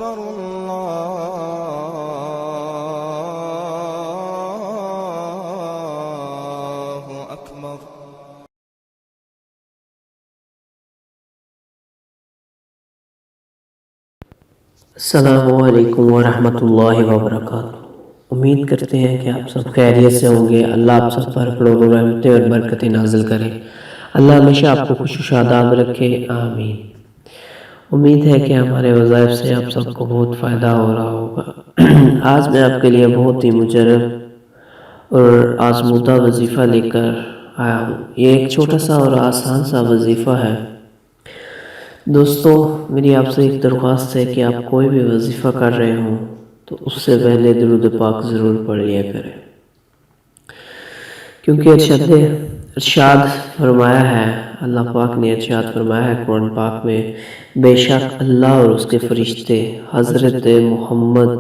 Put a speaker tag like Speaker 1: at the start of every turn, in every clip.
Speaker 1: أكبر الله أكبر.
Speaker 2: السلام علیکم ورحمۃ اللہ وبرکاتہ۔ امید کرتے ہیں کہ آپ سب خیریت سے ہوں گے۔ اللہ آپ سب پر کروڑوں رحمتیں اور برکتیں نازل کرے۔ اللہ ہمیشہ آپ کو خوش و شاداب رکھے، آمین۔ امید ہے کہ ہمارے وظائف سے آپ سب کو بہت فائدہ ہو رہا ہوگا۔ آج میں آپ کے لیے بہت ہی مجرب اور آزمودہ وظیفہ لے کر آیا ہوں۔ یہ ایک چھوٹا سا اور آسان سا وظیفہ ہے۔ دوستو، میری آپ سے ایک درخواست ہے کہ آپ کوئی بھی وظیفہ کر رہے ہوں تو اس سے پہلے درود پاک ضرور پڑھ لیا کریں، کیونکہ ارشاد فرمایا ہے، اللہ پاک نے ارشاد فرمایا ہے قرآن پاک میں، بے شک اللہ اور اس کے فرشتے حضرت محمد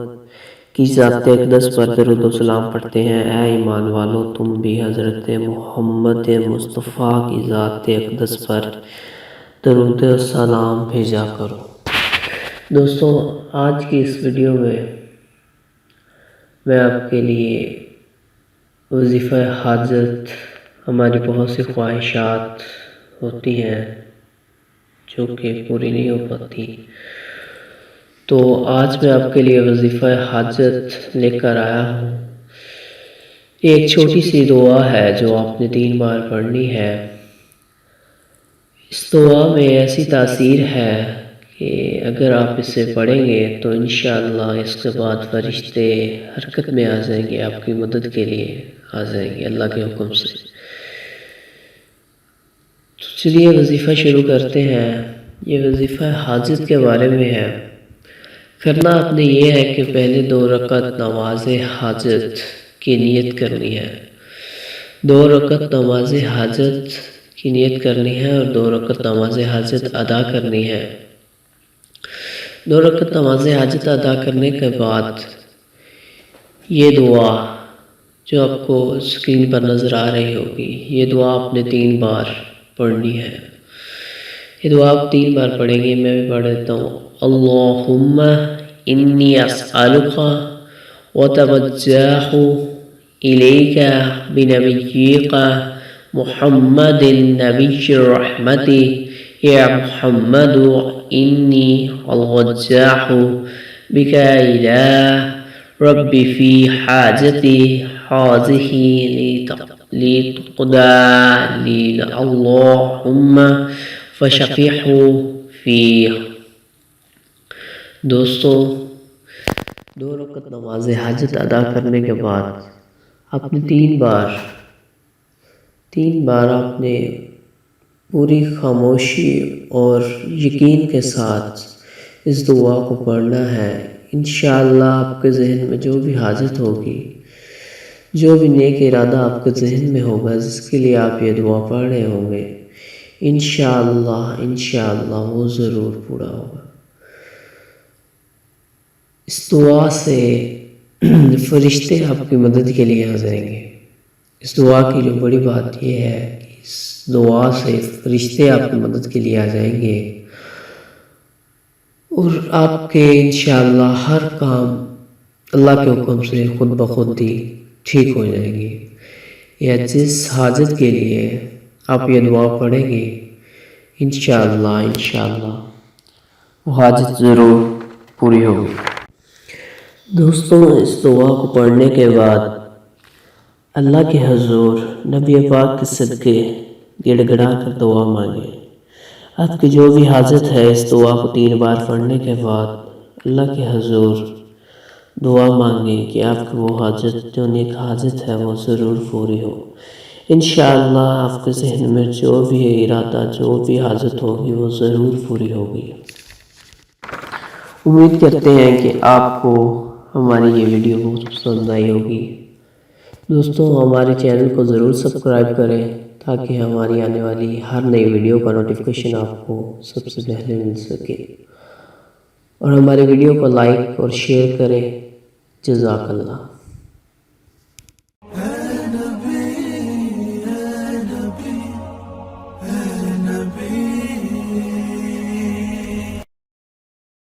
Speaker 2: کی ذات اقدس پر درود و سلام پڑھتے ہیں۔ اے ایمان والو، تم بھی حضرت محمد مصطفیٰ کی ذات اقدس پر درود و سلام بھیجا کرو۔ دوستو، آج کی اس ویڈیو میں آپ کے لیے وظیفہ حاجت، ہماری بہت سی خواہشات ہوتی ہیں جو کہ پوری نہیں ہو پاتی، تو آج میں آپ کے لیے وظیفہ حاجت لے کر آیا ہوں۔ ایک چھوٹی سی دعا ہے جو آپ نے 3 بار پڑھنی ہے۔ اس دعا میں ایسی تاثیر ہے کہ اگر آپ اسے پڑھیں گے تو انشاءاللہ اس کے بعد فرشتے حرکت میں آ جائیں گے، آپ کی مدد کے لیے آ جائیں گے اللہ کے حکم سے۔ تو چلیے وظیفہ شروع کرتے ہیں۔ یہ وظیفہ حاجت کے بارے میں ہے۔ کرنا آپ نے یہ ہے کہ پہلے 2 رکعت نماز حاجت کی نیت کرنی ہے۔ 2 رکعت نماز حاجت کی نیت کرنی ہے اور 2 رکعت نماز حاجت ادا کرنی ہے۔ 2 رکعت نماز حاجت ادا کرنے کے بعد یہ دعا جو آپ کو اسکرین پر نظر آ رہی ہوگی، یہ دعا آپ نے 3 بار پڑھنی ہے۔ یہ دعا آپ 3 بار پڑھیں گے، میں بھی پڑھ دیتا ہوں۔ اللہم انی اسألک وتوجہ الیک بنبیک محمد نبی الرحمت یا محمد انی الوجاہ بک الہ رب فی حاجتی حاضہ لتقضی لی اللہم فشفیہ فیہ۔ دوستو، 2 رکعت نماز حاجت ادا کرنے کے بعد آپ نے 3 بار آپ نے پوری خاموشی اور یقین کے ساتھ اس دعا کو پڑھنا ہے۔ انشاءاللہ آپ کے ذہن میں جو بھی حاجت ہوگی، جو بھی نیک ارادہ آپ کے ذہن میں ہوگا جس کے لیے آپ یہ دعا پڑھ رہے ہوں گے، انشاءاللہ وہ ضرور پورا ہوگا۔ اس دعا سے فرشتے آپ کی مدد کے لیے آ جائیں گے۔ اس دعا کی جو بڑی بات یہ ہے کہ اس دعا سے فرشتے آپ کی مدد کے لیے آ جائیں گے اور آپ کے انشاءاللہ ہر کام اللہ کے حکم سے خود بخود ہی ٹھیک ہو جائیں گے۔ یا جس حاجت کے لیے آپ یہ دعا پڑھیں گے، انشاءاللہ وہ حاجت ضرور پوری ہوگی۔ دوستو، اس دعا کو پڑھنے کے بعد اللہ کے حضور نبی پاک کے صدقے گڑ گڑا کر دعا مانگے۔ آپ کی جو بھی حاجت ہے اس دعا کو 3 بار پڑھنے کے بعد اللہ کے حضور دعا مانگیں کہ آپ کی وہ حاجت جو نیک حاجت ہے وہ ضرور پوری ہو۔ انشاءاللہ آپ کے ذہن میں جو بھی ارادہ، جو بھی حاجت ہوگی وہ ضرور پوری ہوگی۔ امید کرتے ہیں کہ آپ کو ہماری یہ ویڈیو بہت پسند آئی ہوگی۔ دوستو، ہمارے چینل کو ضرور سبسکرائب کریں تاکہ ہماری آنے والی ہر نئی ویڈیو کا نوٹیفیکیشن آپ کو سب سے پہلے مل سکے، اور ہمارے ویڈیو کو لائک اور شیئر کریں۔ جزاک اللہ۔